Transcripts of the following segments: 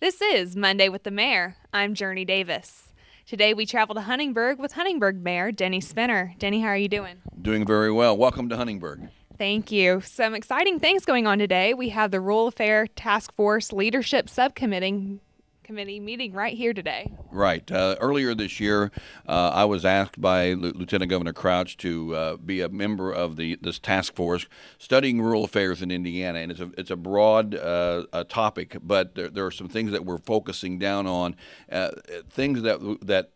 This is Monday with the Mayor. I'm Jurnee Davis. Today we travel to Huntingburg with Huntingburg Mayor Denny Spinner. Denny, how are you doing? Doing very well. Welcome to Huntingburg. Thank you. Some exciting things going on today. We have the Rural Affair Task Force Leadership Subcommittee meeting right here today. Right. Earlier this year, I was asked by Lieutenant Governor Crouch to be a member of this task force studying rural affairs in Indiana, and it's a broad topic, but there are some things that we're focusing down on, things that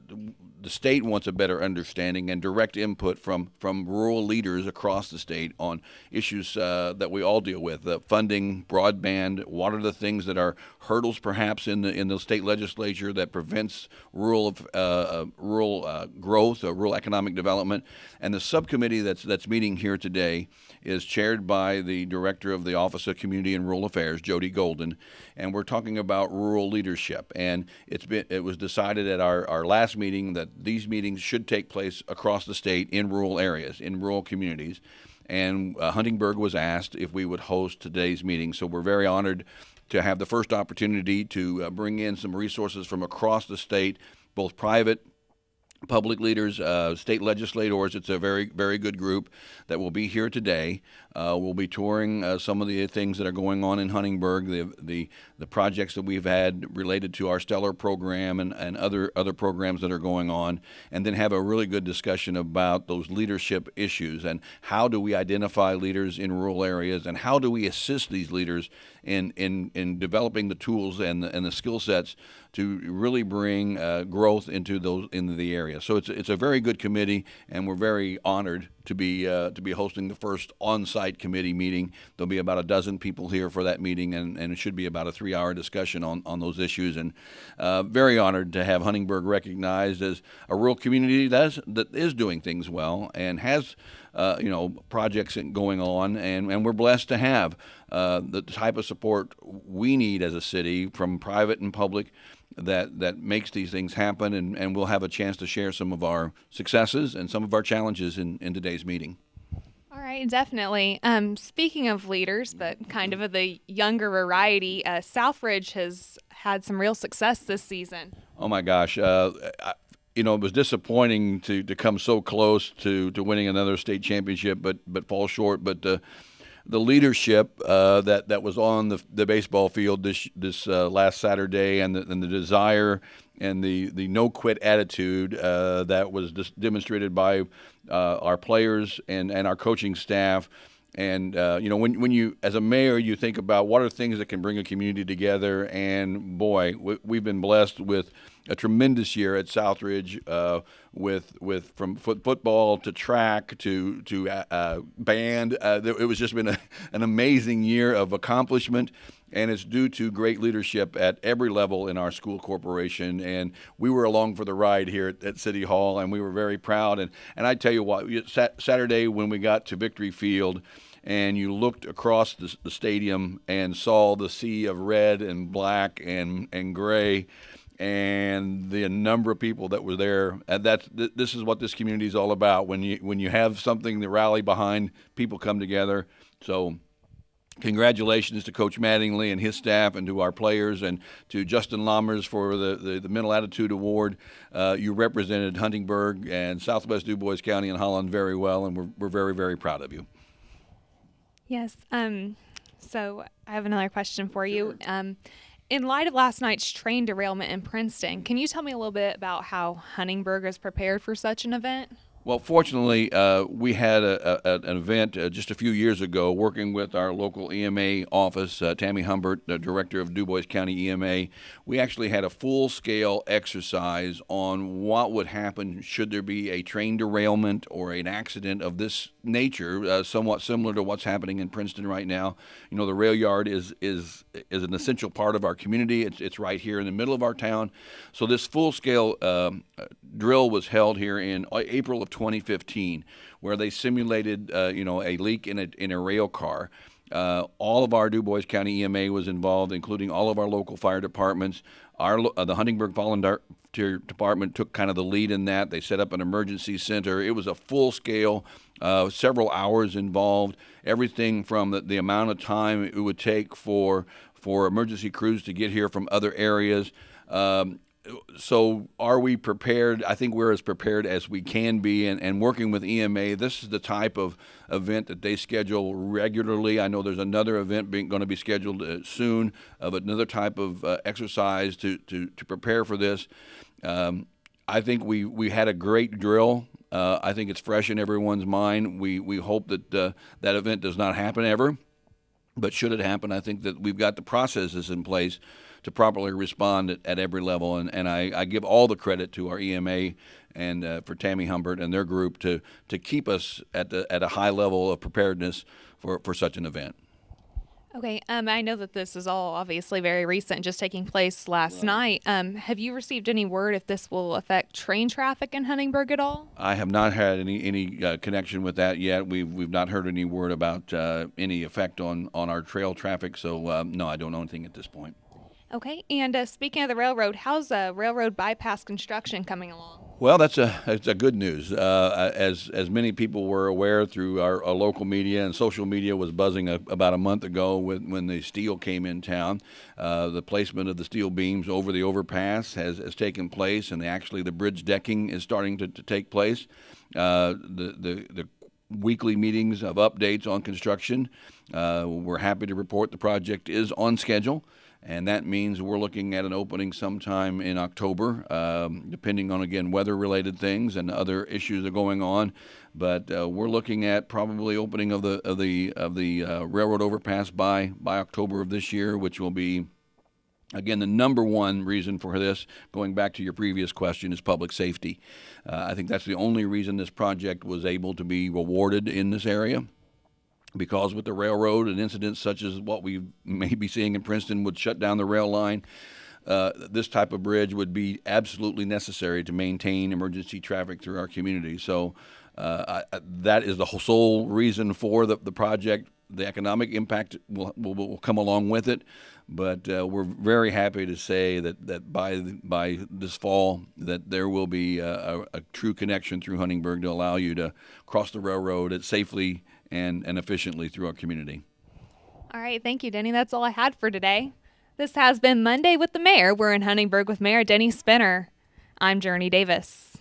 the state wants a better understanding and direct input from rural leaders across the state on issues that we all deal with: funding, broadband. What are the things that are hurdles, perhaps, in the state legislature that prevents rural growth, rural economic development? And the subcommittee that's meeting here today is chaired by the director of the Office of Community and Rural Affairs, Jody Golden, and we're talking about rural leadership. And it was decided at our last meeting that these meetings should take place across the state in rural areas, in rural communities. And Huntingburg was asked if we would host today's meeting. So we're very honored to have the first opportunity to bring in some resources from across the state, both private, public leaders, state legislators. It's a very, very good group that will be here today. We'll be touring some of the things that are going on in Huntingburg, the projects that we've had related to our Stellar program and other programs that are going on, and then have a really good discussion about those leadership issues and how do we identify leaders in rural areas and how do we assist these leaders in developing the tools and the skill sets to really bring growth into the area. So it's a very good committee, and we're very honored to be hosting the first on-site committee meeting. There'll be about a dozen people here for that meeting, and it should be about a 3-hour discussion on those issues. And very honored to have Huntingburg recognized as a rural community that is doing things well and has projects going on, and we're blessed to have the type of support we need as a city from private and public that makes these things happen, and we'll have a chance to share some of our successes and some of our challenges in today's meeting. All right, definitely. Speaking of leaders, but kind of the younger variety, Southridge has had some real success this season. Oh my gosh. It was disappointing to come so close to winning another state championship, but fall short. But the leadership that was on the baseball field this last Saturday, and the desire and the no quit attitude that was just demonstrated by our players and our coaching staff. And when you, as a mayor, you think about what are things that can bring a community together, and boy, we've been blessed with a tremendous year at Southridge, with from football to track to band. It was just been an amazing year of accomplishment, and it's due to great leadership at every level in our school corporation. And we were along for the ride here at City Hall, and we were very proud. And I tell you what, Saturday when we got to Victory Field, and you looked across the stadium and saw the sea of red and black and gray, and the number of people that were there, and this is what this community is all about. When you have something to rally behind, people come together. So congratulations to Coach Mattingly and his staff, and to our players, and to Justin Lammers for the Mental Attitude Award. You represented Huntingburg and Southwest DuBois County and Holland very well, and we're very, very proud of you. Yes. So I have another question for you. In light of last night's train derailment in Princeton, can you tell me a little bit about how Huntingburg is prepared for such an event? Well, fortunately, we had an event just a few years ago working with our local EMA office, Tammy Humbert, the director of DuBois County EMA. We actually had a full-scale exercise on what would happen should there be a train derailment or an accident of this nature, somewhat similar to what's happening in Princeton right now. The rail yard is an essential part of our community. It's right here in the middle of our town. So this full-scale drill was held here in April of 2015, where they simulated, a leak in a rail car. All of our DuBois County EMA was involved, including all of our local fire departments. The Huntingburg Volunteer Department took kind of the lead in that. They set up an emergency center. It was a full-scale, several hours involved. Everything from the amount of time it would take for for emergency crews to get here from other areas. So are we prepared? I think we're as prepared as we can be, and working with EMA, this is the type of event that they schedule regularly. I know there's another event going to be scheduled soon of another type of exercise to prepare for this. I think we had a great drill. I think it's fresh in everyone's mind. We hope that that event does not happen ever, but should it happen, I think that we've got the processes in place to properly respond at every level. And I give all the credit to our EMA and for Tammy Humbert and their group to keep us at a high level of preparedness for such an event. Okay, I know that this is all obviously very recent, just taking place last night. Have you received any word if this will affect train traffic in Huntingburg at all? I have not had any connection with that yet. We've not heard any word about any effect on our trail traffic. So no, I don't know anything at this point. Okay, and speaking of the railroad, how's railroad bypass construction coming along? Well, that's a good news. As many people were aware through our local media, and social media was buzzing about a month ago when the steel came in town. The placement of the steel beams over the overpass has taken place, and actually the bridge decking is starting to take place. The weekly meetings of updates on construction. We're happy to report the project is on schedule. And that means we're looking at an opening sometime in October, depending on, again, weather-related things and other issues that are going on. But we're looking at probably opening of the railroad overpass by October of this year, which will be, again, the number one reason for this, going back to your previous question, is public safety. I think that's the only reason this project was able to be awarded in this area. Because with the railroad and incidents such as what we may be seeing in Princeton would shut down the rail line, this type of bridge would be absolutely necessary to maintain emergency traffic through our community. So that is the sole reason for the project. The economic impact will come along with it, but we're very happy to say that by this fall that there will be a true connection through Huntingburg to allow you to cross the railroad safely and efficiently through our community. All right, thank you, Denny. That's all I had for today. This has been Monday with the Mayor. We're in Huntingburg with Mayor Denny Spinner. I'm Jurnee Davis.